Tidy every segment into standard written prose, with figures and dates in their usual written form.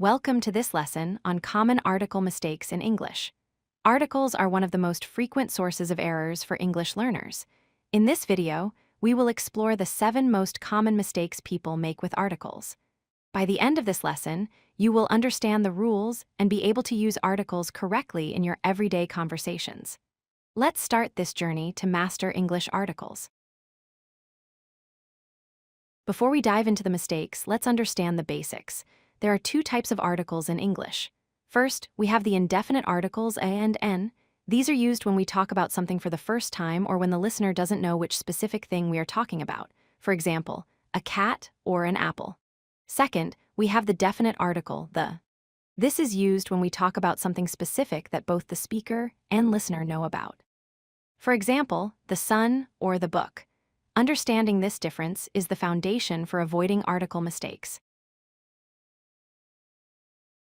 Welcome to this lesson on common article mistakes in English. Articles are one of the most frequent sources of errors for English learners. In this video, we will explore the 7 most common mistakes people make with articles. By the end of this lesson, you will understand the rules and be able to use articles correctly in your everyday conversations. Let's start this journey to master English articles. Before we dive into the mistakes, let's understand the basics. There are 2 types of articles in English. First, we have the indefinite articles a and n. These are used when we talk about something for the first time or when the listener doesn't know which specific thing we are talking about. For example, a cat or an apple. Second, we have the definite article, the. This is used when we talk about something specific that both the speaker and listener know about. For example, the sun or the book. Understanding this difference is the foundation for avoiding article mistakes.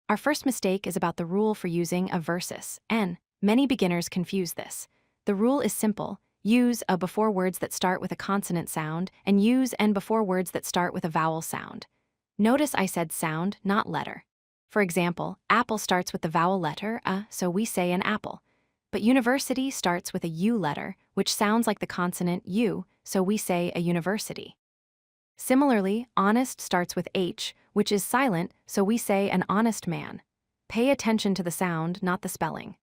Our first mistake is about the rule for using a versus n. Many beginners confuse this. The rule is simple. Use a before words that start with a consonant sound and use n before words that start with a vowel sound. Notice I said sound, not letter. For example, apple starts with the vowel letter a, so we say an apple. But university starts with a U letter, which sounds like the consonant U, so we say a university. Similarly, honest starts with H, which is silent, so we say an honest man. Pay attention to the sound, not the spelling.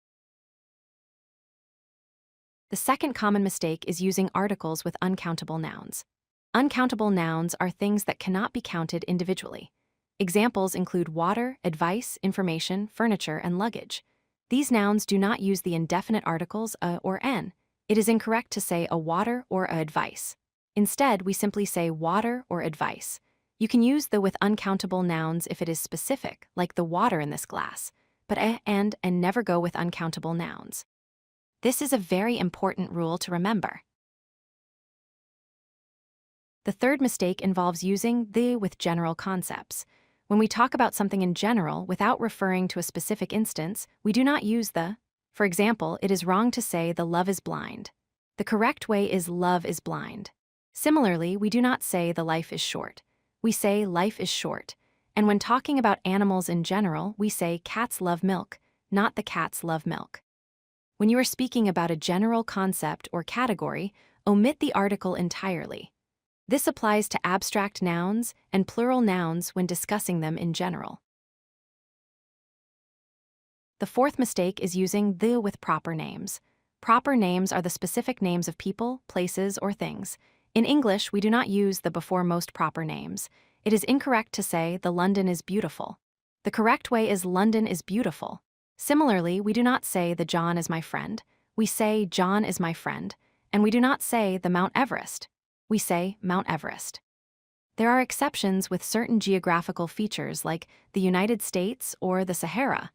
The second common mistake is using articles with uncountable nouns. Uncountable nouns are things that cannot be counted individually. Examples include water, advice, information, furniture, and luggage. These nouns do not use the indefinite articles a or n. It is incorrect to say a water or a advice. Instead, we simply say water or advice. You can use the with uncountable nouns if it is specific, like the water in this glass, but a and never go with uncountable nouns. This is a very important rule to remember. The third mistake involves using the with general concepts. When we talk about something in general without referring to a specific instance, we do not use the. For example, it is wrong to say the love is blind. The correct way is love is blind. Similarly, we do not say the life is short. We say life is short. And when talking about animals in general, we say cats love milk, not the cats love milk. When you are speaking about a general concept or category, omit the article entirely. This applies to abstract nouns and plural nouns when discussing them in general. The fourth mistake is using the with proper names. Proper names are the specific names of people, places, or things. In English, we do not use the before most proper names. It is incorrect to say the London is beautiful. The correct way is London is beautiful. Similarly, we do not say the John is my friend. We say John is my friend. And we do not say the Mount Everest. We say Mount Everest. There are exceptions with certain geographical features like the United States or the Sahara.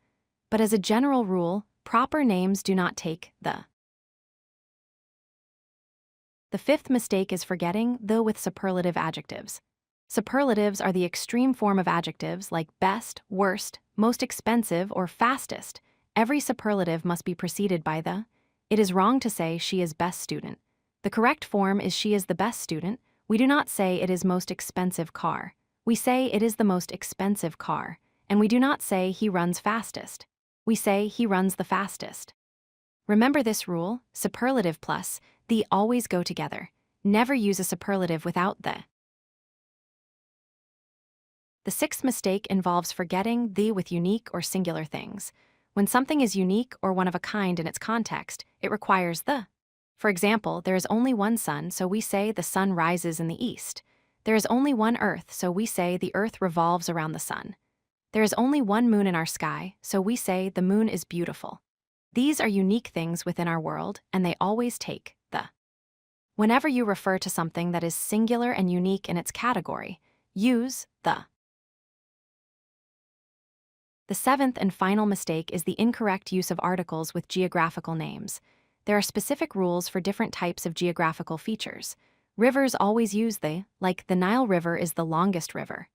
But as a general rule, proper names do not take the. The fifth mistake is forgetting the with superlative adjectives. Superlatives are the extreme form of adjectives like best, worst, most expensive, or fastest. Every superlative must be preceded by the. It is wrong to say she is best student. The correct form is she is the best student. We do not say it is most expensive car. We say it is the most expensive car. And we do not say he runs fastest. We say he runs the fastest. Remember this rule, superlative plus the always go together. Never use a superlative without the. The sixth mistake involves forgetting the with unique or singular things. When something is unique or one of a kind in its context, it requires the. For example, there is only one sun, so we say the sun rises in the east. There is only one earth, so we say the earth revolves around the sun. There is only one moon in our sky, so we say the moon is beautiful. These are unique things within our world, and they always take the. Whenever you refer to something that is singular and unique in its category, use the. The seventh and final mistake is the incorrect use of articles with geographical names. There are specific rules for different types of geographical features. Rivers always use the, like the Nile River is the longest river.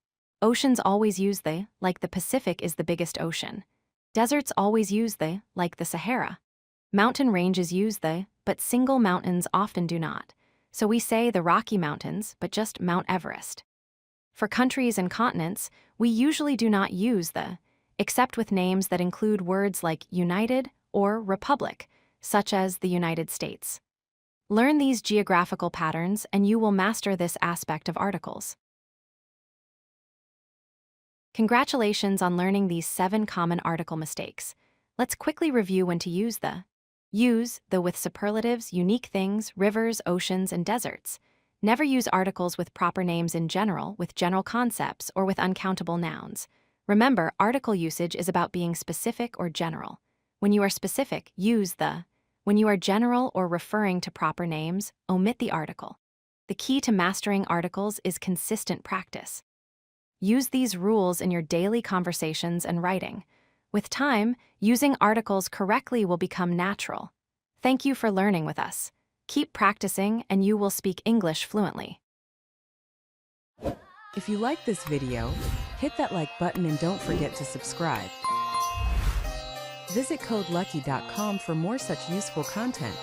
Oceans always use the, like the Pacific is the biggest ocean. Deserts always use the, like the Sahara. Mountain ranges use the, but single mountains often do not. So we say the Rocky Mountains, but just Mount Everest. For countries and continents, we usually do not use the. except with names that include words like United or Republic, such as the United States. Learn these geographical patterns and you will master this aspect of articles. Congratulations on learning these 7 common article mistakes. Let's quickly review when to use the. Use the with superlatives, unique things, rivers, oceans, and deserts. Never use articles with proper names in general, with general concepts, or with uncountable nouns. Remember, article usage is about being specific or general. When you are specific, use the. When you are general or referring to proper names, omit the article. The key to mastering articles is consistent practice. Use these rules in your daily conversations and writing. With time, using articles correctly will become natural. Thank you for learning with us. Keep practicing and you will speak English fluently. If you like this video, hit that like button and don't forget to subscribe. Visit codelucky.com for more such useful content.